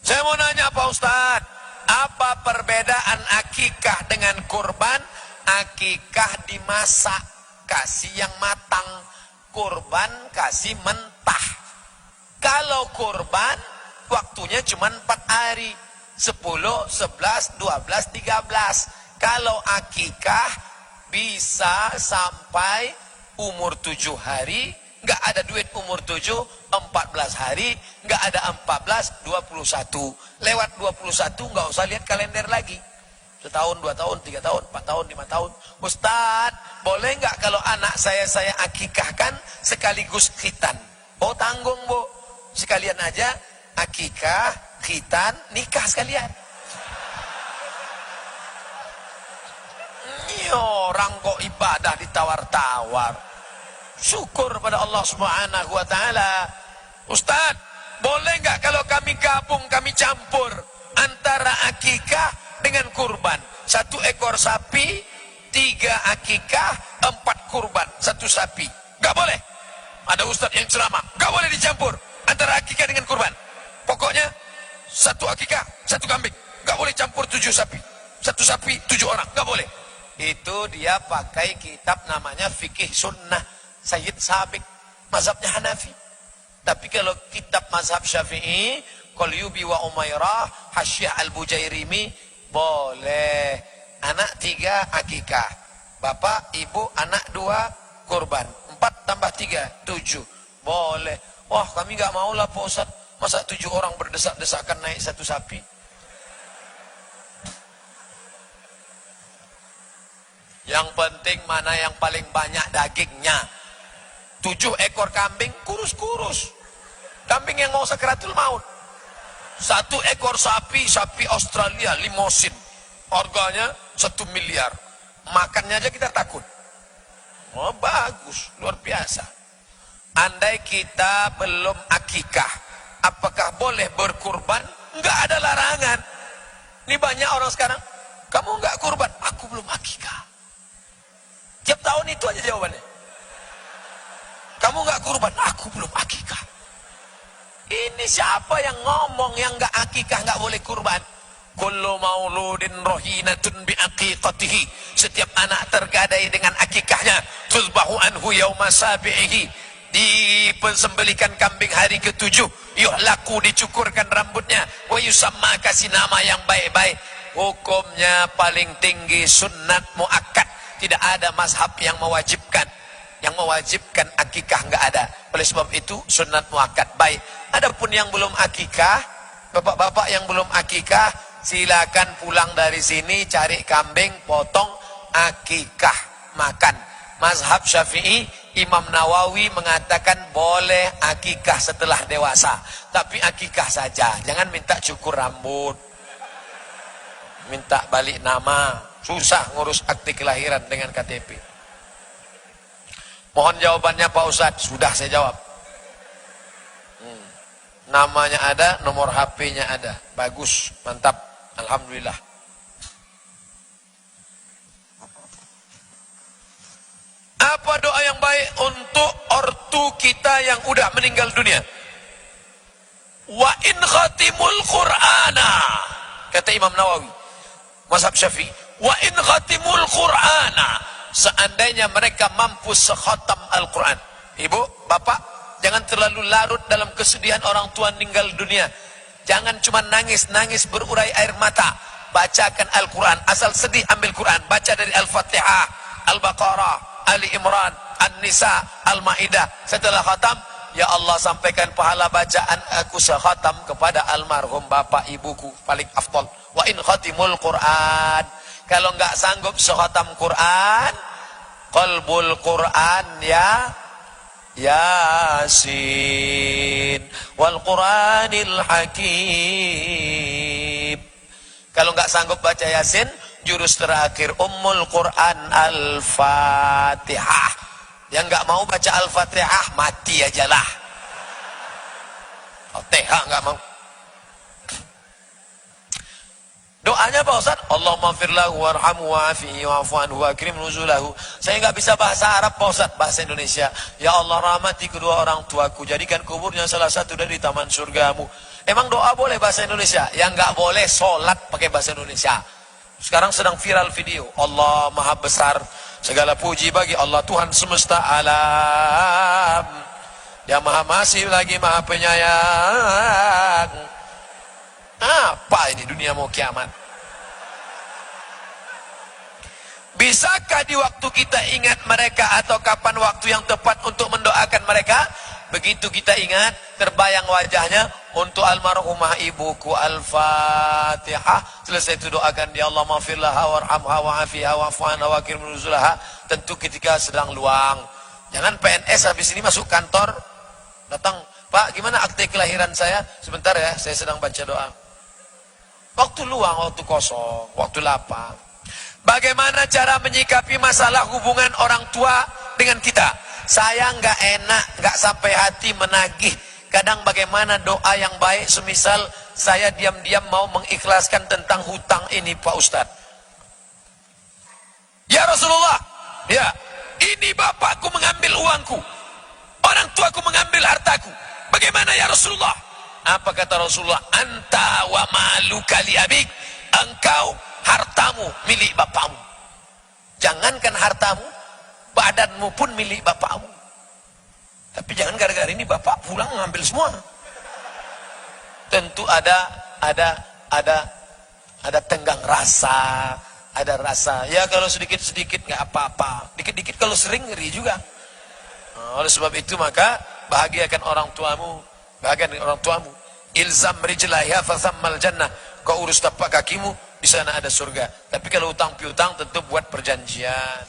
Saya mau nanya Pak Ustadz, apa perbedaan akikah dengan kurban? Akikah dimasak, kasih yang matang. Kurban kasih mentah. Kalau kurban, waktunya cuma 4 hari. 10, 11, 12, 13. Kalau akikah, bisa sampai umur 7 hari. Nggak ada duit umur 7, 14 hari. Nggak ada 14, 21. Lewat 21, nggak usah lihat kalender lagi. Setahun, 2 tahun, 3 tahun, 4 tahun, 5 tahun. Ustadz, boleh nggak kalau anak saya akikahkan sekaligus khitan? Oh tanggung bu, sekalian aja akikah, khitan, nikah sekalian. Ini orang kok ibadah ditawar-tawar. Syukur pada Allah Subhanahu wa taala. Ustadz, boleh nggak kalau kami gabung, kami campur antara akikah dengan kurban? 1 ekor sapi, 3 akikah, 4 kurban, 1 sapi. Nggak boleh. Ada ustadz yang ceramah, nggak boleh dicampur antara akikah dengan kurban. Pokoknya 1 akikah, 1 kambing. Nggak boleh campur 7 sapi. 1 sapi, 7 orang, nggak boleh. Itu dia pakai kitab namanya Fikih Sunnah Sayyid Sabiq, mazhabnya Hanafi. Tapi kalau kitab mazhab Syafi'i, Qalyubi wa Umairah, Hasyiah Al-Bujairimi, boleh. Anak 3 akikah, bapak, ibu, anak 2 kurban. 4 tambah 3, 7. Boleh. Wah kami gak maulah Pak Ustadz, masa 7 orang berdesak-desakan naik 1 sapi. Yang penting mana yang paling banyak dagingnya. 7 ekor kambing kurus-kurus. Kambing yang mau sakaratul maut. 1 ekor sapi Australia limosin. Harganya 1 miliar. Makannya aja kita takut. Oh bagus, luar biasa. Andai kita belum akikah, apakah boleh berkurban? Enggak ada larangan. Ini banyak orang sekarang, kamu enggak kurban, aku belum akikah. Tiap tahun itu aja jawabannya. Kamu enggak kurban, aku belum akikah. Ini siapa yang ngomong yang enggak akikah enggak boleh kurban? Kullu mauludin rohinatun bi aqiqatihi. Setiap anak tergadai dengan akikahnya. Tuzbahu anhu yauma sabi'ihi. Disembelikan kambing hari ke-7. Yuhlaku, dicukurkan rambutnya. Wa yusamma, kasih nama yang baik-baik. Hukumnya paling tinggi sunnat muakkad. Tidak ada mazhab yang mewajibkan. Yang mewajibkan akikah enggak ada. Oleh sebab itu sunnat muakkad baik. Adapun yang belum akikah, bapak-bapak yang belum akikah, silakan pulang dari sini cari kambing, potong, akikah, makan. Mazhab Syafi'i, Imam Nawawi mengatakan boleh akikah setelah dewasa, tapi akikah saja, jangan minta cukur rambut, minta balik nama, susah ngurus akte kelahiran dengan KTP. Mohon jawabannya Pak Ustadz. Sudah saya jawab. Namanya ada, nomor HP-nya ada, bagus, mantap, alhamdulillah. Apa doa yang baik untuk ortu kita yang udah meninggal dunia? Wa in khatimul Qur'ana, kata Imam Nawawi, mazhab Syafi'i. Wa in khatimul Qur'ana, seandainya mereka mampu sekhatam Al-Quran. Ibu, bapak, jangan terlalu larut dalam kesedihan orang tua meninggal dunia. Jangan cuma nangis-nangis berurai air mata. Bacakan Al-Quran. Asal sedih ambil Quran. Baca dari Al-Fatihah, Al-Baqarah, Ali Imran, An-Nisa, Al-Ma'idah. Setelah khatam, ya Allah sampaikan pahala bacaan aku sekhatam kepada almarhum bapak ibuku. Paling afdal. Wa in khatimul Quran. Kalau enggak sanggup sekhatam Quran, qalbul Quran ya Yasin wal Quranil Hakim. Kalau nggak sanggup baca Yasin, jurus terakhir Ummul Quran Al-Fatihah. Yang nggak mau baca Al-Fatihah mati aja lah. Al-Fatihah nggak mau. Doanya Pak Ustaz, Allahumma firlahu warhamhu wa'afihi wa'afu anhu wa akrim nuzulahu. Saya nggak bisa bahasa Arab Pak Ustaz, bahasa Indonesia. Ya Allah rahmati kedua orang tuaku, jadikan kuburnya salah satu dari taman surgamu. Emang doa boleh bahasa Indonesia? Yang nggak boleh sholat pakai bahasa Indonesia. Sekarang sedang viral video. Allah Maha Besar, segala puji bagi Allah Tuhan semesta alam, yang Maha Masih lagi Maha Penyayang. Apa ini, dunia mau kiamat? Bisakah di waktu kita ingat mereka, atau kapan waktu yang tepat untuk mendoakan mereka? Begitu kita ingat, terbayang wajahnya, untuk almarhumah ibuku, Al-Fatihah. Selesai itu doakan, ya Allah maghfirlaha warhamha wa'afiha wa'fu'anha wa akrim nuzulaha. Tentu ketika sedang luang. Jangan PNS habis ini masuk kantor, datang, Pak gimana akte kelahiran saya? Sebentar ya, saya sedang baca doa. Waktu luang, waktu kosong, waktu lapang. Bagaimana cara menyikapi masalah hubungan orang tua dengan kita? Saya nggak enak, nggak sampai hati menagih. Kadang bagaimana doa yang baik, semisal saya diam-diam mau mengikhlaskan tentang hutang ini Pak Ustadz. Ya Rasulullah, ya, ini bapakku mengambil uangku, orang tuaku mengambil hartaku. Bagaimana ya Rasulullah? Apa kata Rasulullah? Anta wa maluka li abik. Engkau, hartamu milik bapakmu. Jangankan hartamu, badanmu pun milik bapakmu. Tapi jangan gara-gara ini bapak pulang ngambil semua. Tentu ada tenggang rasa, ada rasa. Ya kalau sedikit-sedikit nggak apa-apa, dikit-dikit kalau sering ngeri juga. Oleh sebab itu maka bahagiakan orang tuamu, bahagiakan orang tuamu. Ilzam rijlaiha fathammal jannah. Kau urus tapak kakimu, di sana ada surga. Tapi kalau utang piutang tentu buat perjanjian.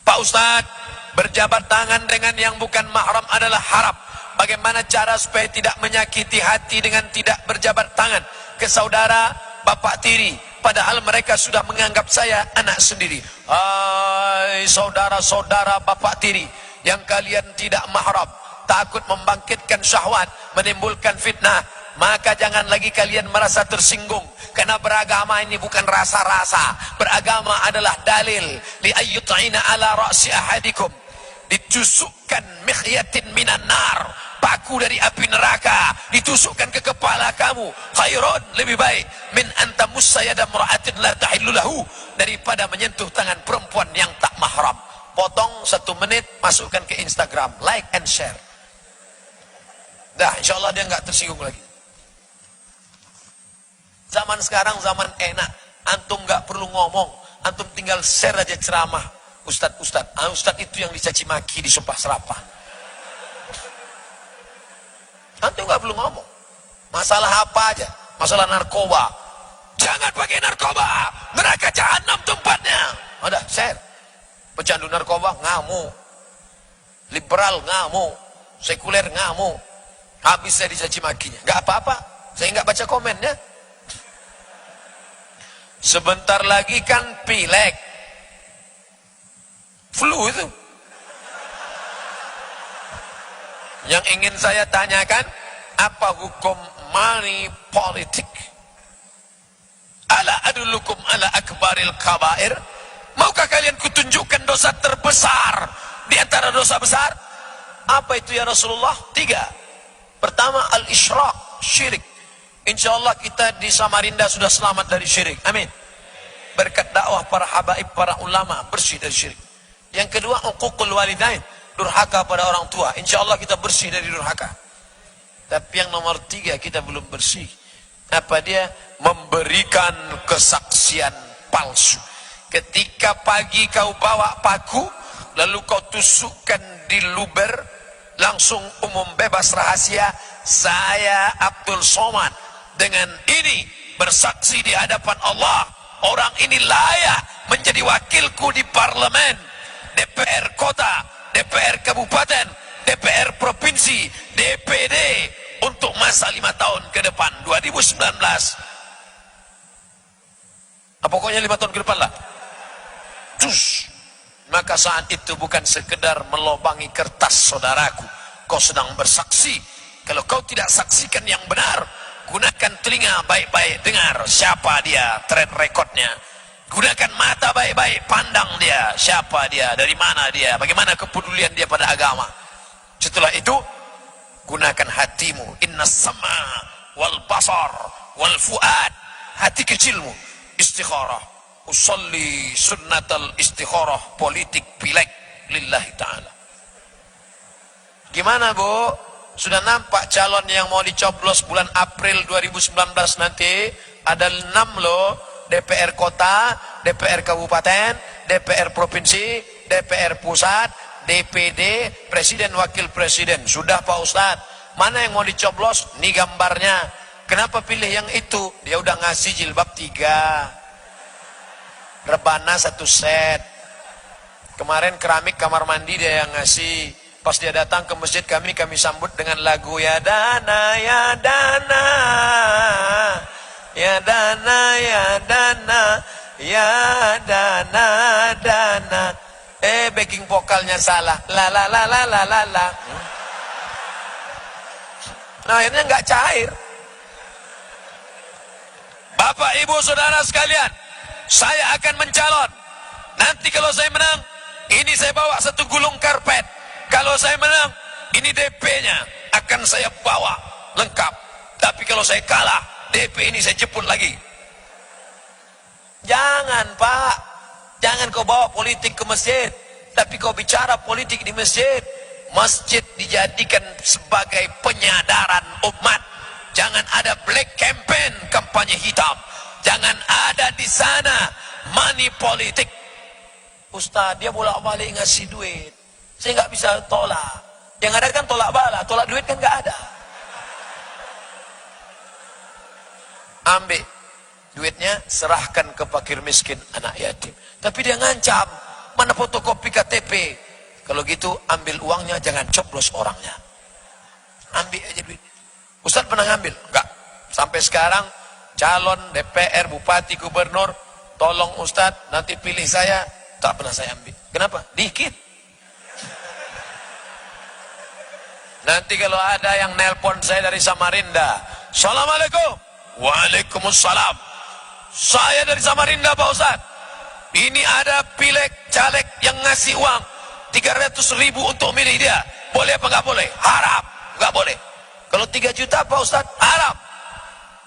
Pak Ustadz, berjabat tangan dengan yang bukan mahram adalah haram. Bagaimana cara supaya tidak menyakiti hati dengan tidak berjabat tangan ke saudara bapak tiri, padahal mereka sudah menganggap saya anak sendiri. Hai saudara-saudara bapak tiri yang kalian tidak mahram, takut membangkitkan syahwat, menimbulkan fitnah, maka jangan lagi kalian merasa tersinggung. Karena beragama ini bukan rasa-rasa. Beragama adalah dalil. Li ayyut'ina ala ra'si ahadikum. Ditusukkan mikhyatin minan nar, paku dari api neraka ditusukkan ke kepala kamu. Khairun, lebih baik min anta musayyada mra'atin la tahillu lahu, daripada menyentuh tangan perempuan yang tak mahram. Potong 1 menit, masukkan ke Instagram, like and share. Dah, insyaallah dia enggak tersinggung lagi. Zaman sekarang zaman enak, antum nggak perlu ngomong, antum tinggal share aja ceramah ustadz. Ustadz itu yang dicaci maki, disumpah serapah. Antum nggak perlu ngomong. Masalah apa aja, masalah narkoba, jangan pakai narkoba, neraka jahanam tempatnya. Ada share. Pecandu narkoba ngamuk, liberal ngamuk, sekuler ngamuk. Habis saya dicaci makinya, nggak apa-apa, saya nggak baca komennya. Sebentar lagi kan pileg, flu itu. Yang ingin saya tanyakan, apa hukum money politik? Ala adullukum ala akbaril kabair. Maukah kalian kutunjukkan dosa terbesar di antara dosa besar? Apa itu ya Rasulullah? 3. Pertama, al-isyraq, syirik. Insyaallah kita di Samarinda sudah selamat dari syirik. Amin. Berkat dakwah para habaib, para ulama, bersih dari syirik. Yang kedua, uququl walidain, durhaka pada orang tua. Insyaallah kita bersih dari durhaka. Tapi yang nomor 3 kita belum bersih. Apa dia? Memberikan kesaksian palsu. Ketika pagi kau bawa paku, lalu kau tusukkan di luber, langsung umum bebas rahasia, saya Abdul Somad dengan ini bersaksi di hadapan Allah, orang ini layak menjadi wakilku di parlemen, DPR kota, DPR kabupaten, DPR provinsi, DPD untuk masa 5 tahun ke depan, 2019. Pokoknya 5 tahun ke depan lah. Cus. Maka saat itu bukan sekedar melobangi kertas, saudaraku, kau sedang bersaksi. Kalau kau tidak saksikan yang benar, gunakan telinga baik-baik, dengar siapa dia, track recordnya. Gunakan mata baik-baik, pandang dia, siapa dia, dari mana dia, bagaimana kepedulian dia pada agama. Setelah itu, Gunakan hatimu. Inna sama wal basar wal fuad. Hati kecilmu. Istikharah. Usalli sunnatal istikharah. Politik pileg lillahi ta'ala. Gimana Bu? Sudah nampak calon yang mau dicoblos bulan April 2019 nanti? Ada 6 loh. DPR kota, DPR kabupaten, DPR provinsi, DPR pusat, DPD, presiden wakil presiden. Sudah Pak Ustadz. Mana yang mau dicoblos? Nih gambarnya. Kenapa pilih yang itu? Dia udah ngasih jilbab 3, rebana 1 set. Kemarin keramik kamar mandi dia yang ngasih. Pas dia datang ke masjid kami sambut dengan lagu Ya Dana, Ya Dana, Ya Dana, Ya Dana, Ya Dana, Dana. Backing vokalnya salah. La la la la la la la. Nah, akhirnya nggak cair. Bapak, Ibu, Saudara sekalian, saya akan mencalon. Nanti kalau saya menang, ini saya bawa 1 gulung karpet. Kalau saya menang, ini DP-nya akan saya bawa lengkap. Tapi kalau saya kalah, DP ini saya jemput lagi. Jangan Pak, jangan kau bawa politik ke masjid, tapi kau bicara politik di masjid. Masjid dijadikan sebagai penyadaran umat. Jangan ada black campaign, kampanye hitam. Jangan ada di sana money politik. Ustaz, dia bolak-balik ngasih duit, saya nggak bisa tolak. Yang ada kan tolak bala, tolak duit kan nggak ada. Ambil duitnya, serahkan ke fakir miskin, anak yatim. Tapi dia ngancam, mana fotokopi KTP? Kalau gitu ambil uangnya, jangan coblos orangnya. Ambil aja duit. Ustaz pernah ngambil? Enggak. Sampai sekarang calon DPR, bupati, gubernur, tolong Ustaz nanti pilih saya, tak pernah saya ambil. Kenapa? Dikit. Nanti kalau ada yang nelpon saya dari Samarinda, Assalamualaikum. Waalaikumsalam. Saya dari Samarinda Pak Ustaz. Ini ada pileg caleg yang ngasih uang 300.000 untuk milih dia. Boleh apa nggak boleh? Haram. Nggak boleh. Kalau 3 juta Pak Ustaz, haram.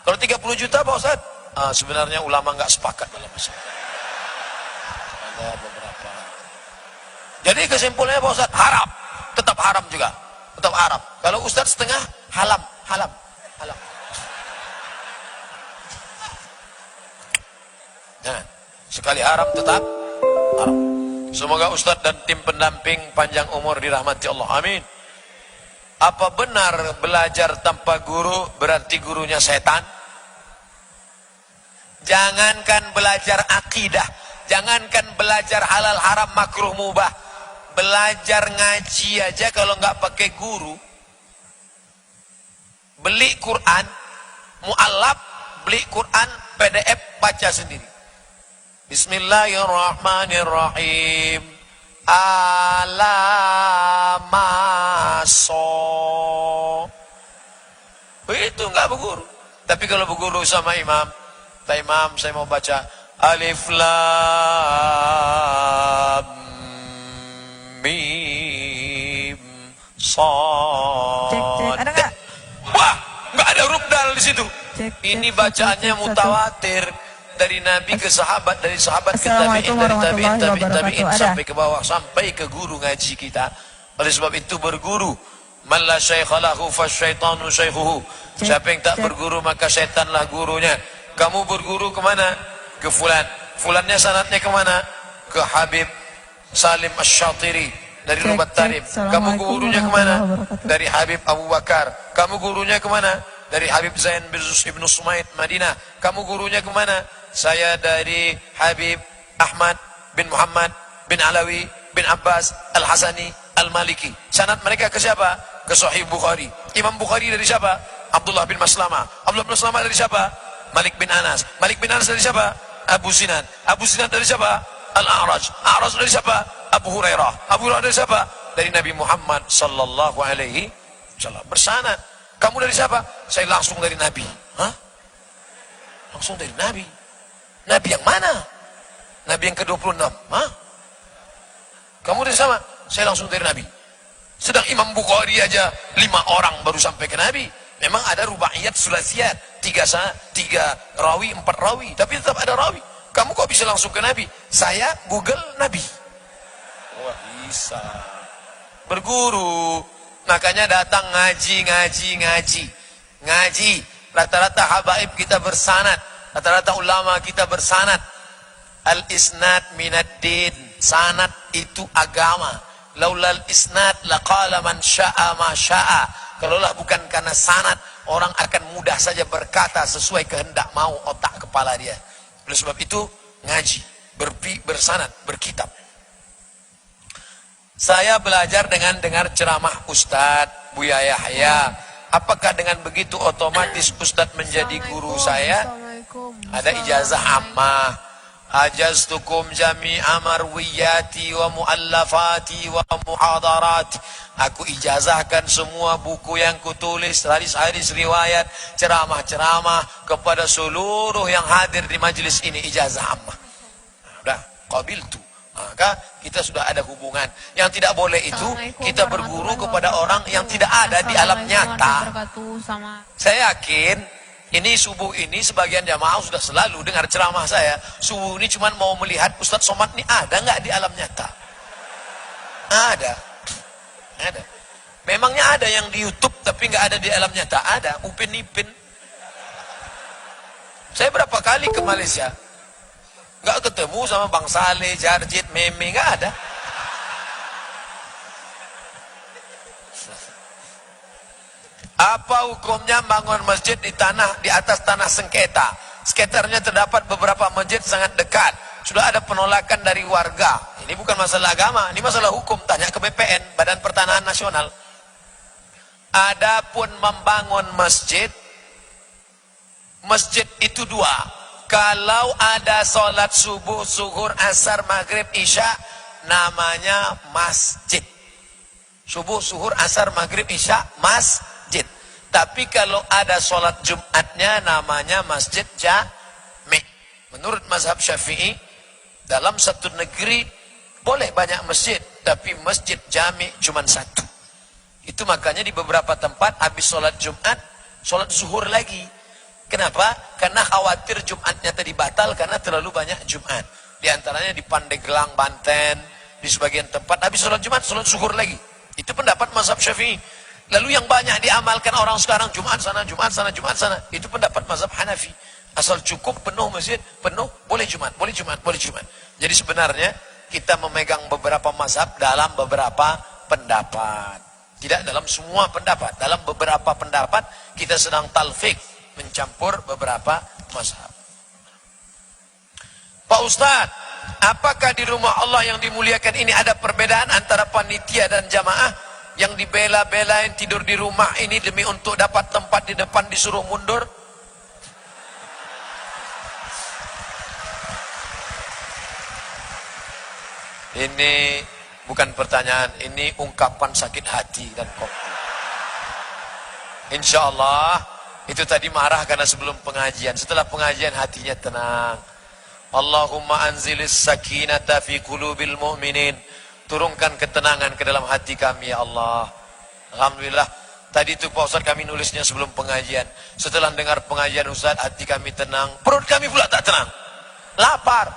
Kalau 30 juta Pak Ustaz, sebenarnya ulama nggak sepakat dalam masalah. Ada beberapa. Jadi kesimpulannya Pak Ustaz, haram. Tetap haram juga. Tetap haram. Kalau Ustaz setengah, halam. Nah, sekali haram tetap haram. Semoga Ustaz dan tim pendamping panjang umur dirahmati Allah. Amin. Apa benar belajar tanpa guru berarti gurunya setan? Jangankan belajar akidah, jangankan belajar halal haram makruh mubah, belajar ngaji aja kalau nggak pakai guru. Beli Quran, mu'allaf, beli Quran PDF, baca sendiri. Bismillahirrahmanirrahim. Alamaso. Itu nggak berguru. Tapi kalau berguru sama imam, kata imam saya mau baca Alif Lam Mim Shad. Ada nggak? Wah, nggak ada huruf dal di situ. Ini bacaannya mutawatir. Dari Nabi ke sahabat, dari sahabat ke tabi'in, dari tabi'in sampai ke bawah, sampai ke guru ngaji kita. Oleh sebab itu berguru. Man la syaikha lahu fasyaitanu syaikhuhu. Siapa yang tak berguru maka syaitanlah gurunya. Kamu berguru kemana? Ke fulan. Fulannya sanadnya kemana? Ke Habib Salim Asy-Syatiri dari Rubat Tarib. Kamu gurunya kemana? Dari Habib Abu Bakar. Kamu gurunya kemana? Dari Habib Zain bin Ibnu Sumaid Madinah. Kamu gurunya kemana? Saya dari Habib Ahmad bin Muhammad bin Alawi bin Abbas Al-Hasani Al-Maliki. Sanad mereka ke siapa? Ke Sahih Bukhari. Imam Bukhari dari siapa? Abdullah bin Maslamah. Abdullah bin Maslamah dari siapa? Malik bin Anas. Malik bin Anas dari siapa? Abu Sinan. Abu Sinan dari siapa? Al-A'raj. A'raj dari siapa? Abu Hurairah. Abu Hurairah dari siapa? Dari Nabi Muhammad sallallahu alaihi wasallam. Bersanad. Kamu dari siapa? Saya langsung dari Nabi. Hah? Langsung dari Nabi. Nabi yang mana? Nabi yang ke-26. Hah? Kamu dari sama? Saya langsung dari Nabi. Sedang Imam Bukhari aja 5 orang baru sampai ke Nabi. Memang ada rubaiyat sulasiyat, 3 rawi, 4 rawi, tapi tetap ada rawi. Kamu kok bisa langsung ke Nabi? Saya Google Nabi. Wah, bisa. Berguru. Makanya datang ngaji. Rata-rata habaib kita bersanad. Rata-rata ulama kita bersanad. Al-isnad minad din. Sanad itu agama. Laulal isnad laqala man syaa ma syaa. Kalaulah bukan karena sanad, orang akan mudah saja berkata sesuai kehendak mau otak kepala dia. Oleh sebab itu ngaji, bersanad, berkitab. Saya belajar dengan dengar ceramah Ustadz Buya Yahya. Apakah dengan begitu otomatis Ustadz menjadi guru saya? Ada ijazah ammah. Ajaztukum jami'a marwiyati wa muallafati wa muhadarat. Aku ijazahkan semua buku yang kutulis, hadis-hadis riwayat, ceramah-ceramah kepada seluruh yang hadir di majelis ini, ijazah ammah. Udah, qabiltu. Maka kita sudah ada hubungan. Yang tidak boleh itu kita berguru kepada orang yang tidak ada di alam nyata. Saya yakin ini subuh ini sebagian jamaah sudah selalu dengar ceramah saya. Subuh ini cuma mau melihat Ustadz Somad ini ada nggak di alam nyata? Ada. Memangnya ada yang di YouTube tapi nggak ada di alam nyata? Ada. Upin Ipin. Saya berapa kali ke Malaysia, nggak ketemu sama Bang Saleh, Jarjit, Meme, nggak ada. Apa hukumnya bangun masjid di atas tanah sengketa? Sekitarnya terdapat beberapa masjid sangat dekat. Sudah ada penolakan dari warga. Ini bukan masalah agama, ini masalah hukum. Tanya ke BPN, Badan Pertanahan Nasional. Adapun membangun masjid itu 2. Kalau ada sholat subuh, zuhur, asar, maghrib, isya, namanya masjid. Subuh, zuhur, asar, maghrib, isya, masjid. Tapi kalau ada sholat Jumatnya namanya masjid jami'. Menurut mazhab Syafi'i, dalam satu negeri boleh banyak masjid, tapi masjid jami' cuma 1. Itu makanya di beberapa tempat habis sholat Jumat, sholat zuhur lagi. Kenapa? Karena khawatir Jumatnya tadi batal karena terlalu banyak Jumat. Di antaranya di Pandeglang, Banten, di sebagian tempat habis sholat Jumat, sholat zuhur lagi. Itu pendapat mazhab Syafi'i. Lalu yang banyak diamalkan orang sekarang Jumat sana, Jumat sana, Jumat sana. Itu pendapat mazhab Hanafi. Asal cukup penuh masjid, penuh, boleh Jumat, boleh Jumat, boleh Jumat. Jadi sebenarnya kita memegang beberapa mazhab dalam beberapa pendapat. Tidak dalam semua pendapat. Dalam beberapa pendapat kita sedang talfik, mencampur beberapa mazhab. Pak Ustadz, apakah di rumah Allah yang dimuliakan ini ada perbedaan antara panitia dan jamaah? Yang dibela-belain tidur di rumah ini demi untuk dapat tempat di depan disuruh mundur? Ini bukan pertanyaan, ini ungkapan sakit hati dan kok. Insya Allah itu tadi marah karena sebelum pengajian. Setelah pengajian hatinya tenang. Allahumma anzilis sakinata fi qulubil mu'minin. Turunkan ketenangan ke dalam hati kami ya Allah. Alhamdulillah. Tadi itu Pak Ustadz kami nulisnya sebelum pengajian. Setelah dengar pengajian Ustadz hati kami tenang. Perut kami pula tak tenang. Lapar.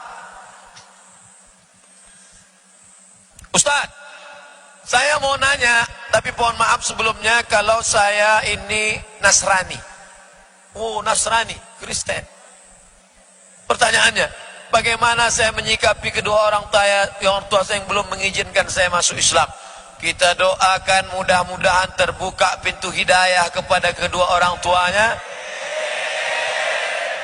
Ustadz, saya mau nanya. Tapi mohon maaf sebelumnya kalau saya ini Nasrani. Oh Nasrani, Kristen. Pertanyaannya, bagaimana saya menyikapi kedua orang tua saya yang belum mengizinkan saya masuk Islam? Kita doakan mudah-mudahan terbuka pintu hidayah kepada kedua orang tuanya.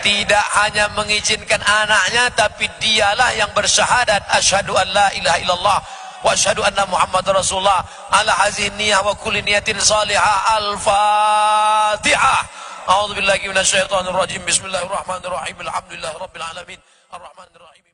Tidak hanya mengizinkan anaknya, tapi dialah yang bersyahadat asyhadu an la ilaha illallah wa asyhadu anna Muhammadar Rasulullah ala hazihi niyah wa kulli niyatin salihah. Al-Fatihah. A'udzu billahi minasyaitonir rajim. Bismillahirrahmanirrahim. Alhamdulillahirabbil alamin. Ar-Rahmanir Rahim.